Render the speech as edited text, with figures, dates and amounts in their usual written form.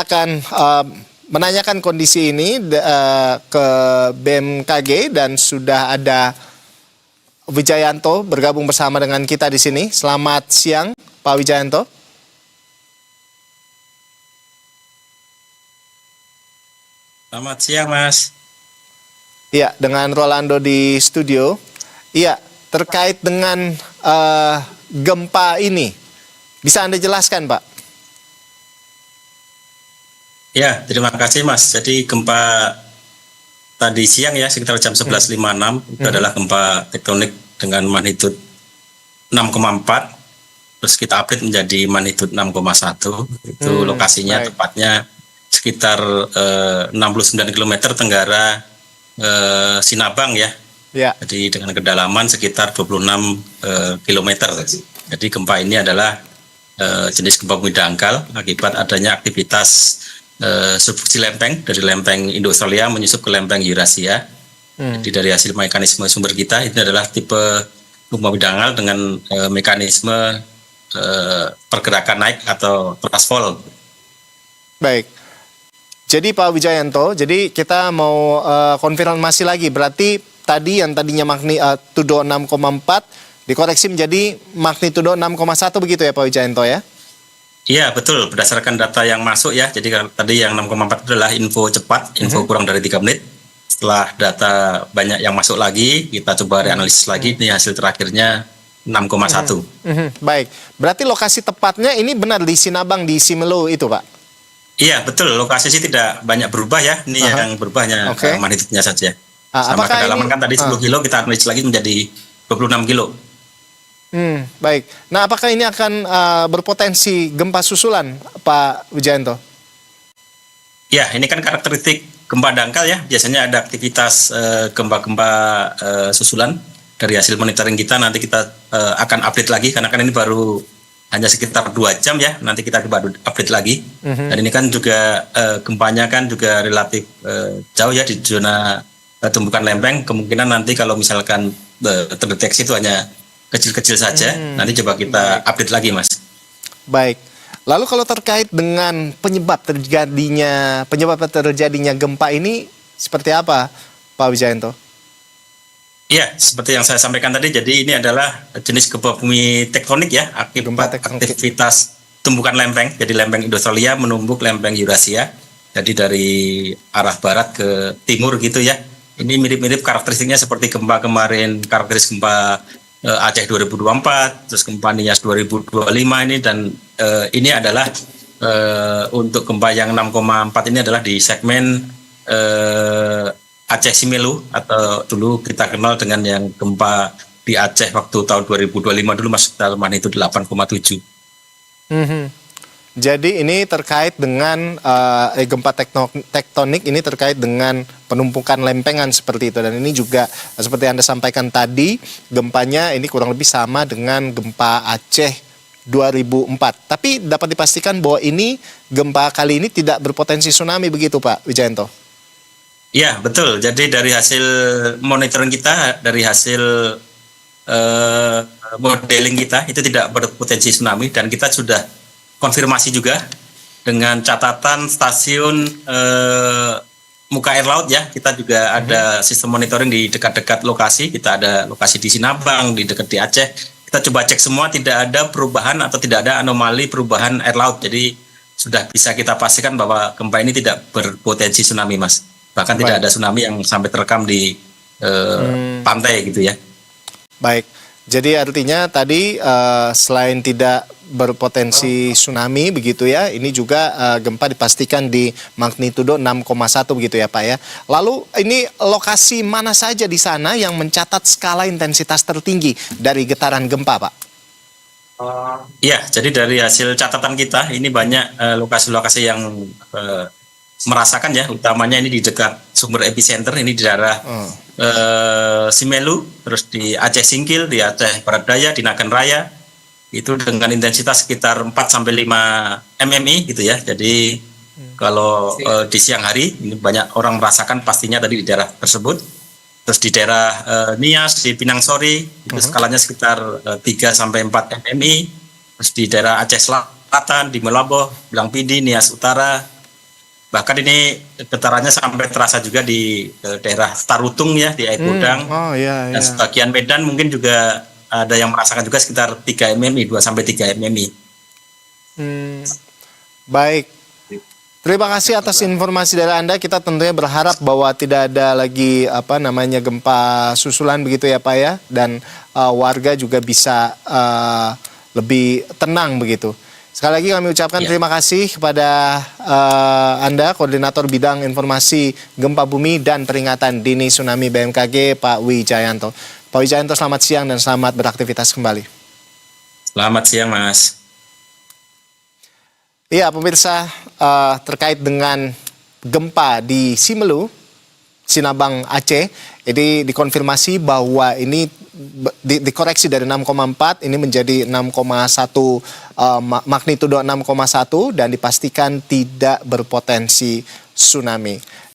akan menanyakan kondisi ini ke BMKG dan sudah ada Wijayanto bergabung bersama dengan kita di sini. Selamat siang, Pak Wijayanto. Selamat siang, Mas. Iya, dengan Rolando di studio. Iya, terkait dengan gempa ini, bisa Anda jelaskan, Pak? Ya, terima kasih, Mas. Jadi gempa tadi siang ya, sekitar jam 11.56, itu adalah gempa tektonik dengan magnitudo 6,4. Terus kita update menjadi magnitudo 6,1. Itu lokasinya tepatnya sekitar 69 km tenggara Sinabang ya. Jadi dengan kedalaman sekitar 26 km. Jadi gempa ini adalah jenis gempa bumi dangkal akibat adanya aktivitas subduksi lempeng dari lempeng Indo-Australia menyusup ke lempeng Eurasia. Jadi dari hasil mekanisme sumber kita ini adalah tipe gempa bumi dangkal dengan mekanisme pergerakan naik atau transfol. Baik. Jadi Pak Wijayanto, jadi kita mau konfirmasi lagi. Berarti tadi yang tadinya magnitudo 6,4 dikoreksi menjadi magnitudo 6,1 begitu ya Pak Wijayanto ya? Iya betul, berdasarkan data yang masuk ya. Jadi tadi yang 6,4 adalah info cepat, info kurang dari 3 menit. Setelah data banyak yang masuk lagi, kita coba reanalisis lagi. Ini hasil terakhirnya 6,1. Baik, berarti lokasi tepatnya ini benar di Sinabang, di Simelu itu Pak? Iya betul, lokasi sih tidak banyak berubah ya. Ini yang berubahnya magnitudenya saja. Sama kedalaman kan tadi 10 kilo, kita analisis lagi menjadi 26 kilo. Baik. Nah, apakah ini akan berpotensi gempa susulan, Pak Wijayanto? Ya, ini kan karakteristik gempa dangkal ya. Biasanya ada aktivitas gempa-gempa susulan. Dari hasil monitoring kita nanti kita akan update lagi karena kan ini baru hanya sekitar 2 jam ya. Nanti kita coba update lagi. Dan ini kan juga gempanya kan juga relatif jauh ya di zona tumbukan lempeng. Kemungkinan nanti kalau misalkan terdeteksi itu hanya kecil-kecil saja, nanti coba kita update lagi, Mas. Baik. Lalu kalau terkait dengan penyebab terjadinya gempa ini seperti apa, Pak Wijayanto? Iya, seperti yang saya sampaikan tadi, jadi ini adalah jenis gempa bumi tektonik ya, akibat aktivitas tumbukan lempeng. Jadi lempeng Indo-Australia menumbuk lempeng Eurasia. Jadi dari arah barat ke timur gitu ya. Ini mirip-mirip karakteristiknya seperti gempa kemarin, karakteristik gempa Aceh 2024, terus gempa Nias 2025 ini, dan ini adalah untuk gempa yang 6,4 ini adalah di segmen Aceh Simelu, atau dulu kita kenal dengan yang gempa di Aceh waktu tahun 2025 dulu masuk dalam magnitudo 8,7. Jadi ini terkait dengan gempa tektonik ini terkait dengan penumpukan lempengan seperti itu, dan ini juga seperti Anda sampaikan tadi, gempanya ini kurang lebih sama dengan gempa Aceh 2004. Tapi dapat dipastikan bahwa ini gempa kali ini tidak berpotensi tsunami begitu Pak Wijayanto? Iya betul. Jadi dari hasil monitoring kita, dari hasil modeling kita itu tidak berpotensi tsunami, dan kita sudah konfirmasi juga dengan catatan stasiun muka air laut ya. Kita juga ada sistem monitoring di dekat-dekat lokasi. Kita ada lokasi di Sinabang, di dekat di Aceh. Kita coba cek semua, tidak ada perubahan atau tidak ada anomali perubahan air laut. Jadi sudah bisa kita pastikan bahwa gempa ini tidak berpotensi tsunami, Mas. Bahkan tidak ada tsunami yang sampai terekam di pantai gitu ya. Baik. Jadi artinya tadi selain tidak berpotensi tsunami begitu ya, ini juga gempa dipastikan di magnitudo 6,1 begitu ya Pak ya. Lalu ini lokasi mana saja di sana yang mencatat skala intensitas tertinggi dari getaran gempa Pak? Iya, jadi dari hasil catatan kita ini banyak lokasi-lokasi yang merasakan ya, utamanya ini di dekat sumber epicenter, ini di daerah Simelu, terus di Aceh Singkil, di Aceh Barat Daya, di Nagan Raya, itu dengan intensitas sekitar 4-5 mmi gitu ya. Jadi kalau di siang hari ini banyak orang merasakan pastinya tadi di daerah tersebut. Terus di daerah Nias, di Pinang Sori, itu skalanya sekitar 3-4 mmi. Terus di daerah Aceh Selatan, di Melaboh, Bilang Pidi, Nias Utara, Bahkan ini getarannya sampai terasa juga di daerah Tarutung ya, di Aigudang. Oh iya, Dan iya. sebagian Medan mungkin juga ada yang merasakan juga sekitar 3 mmi, 2 sampai 3 mmi. Baik. Terima kasih atas informasi dari Anda. Kita tentunya berharap bahwa tidak ada lagi gempa susulan begitu ya Pak ya, dan warga juga bisa lebih tenang begitu. Sekali lagi kami ucapkan terima kasih kepada Anda, Koordinator Bidang Informasi Gempa Bumi dan Peringatan Dini Tsunami BMKG, Pak Wijayanto. Pak Wijayanto, selamat siang dan selamat beraktivitas kembali. Selamat siang, Mas. Iya, pemirsa, terkait dengan gempa di Simelu, Sinabang, Aceh, ini dikonfirmasi bahwa ini dikoreksi dari 6,4 ini menjadi 6,1 magnitudo 6,1 dan dipastikan tidak berpotensi tsunami.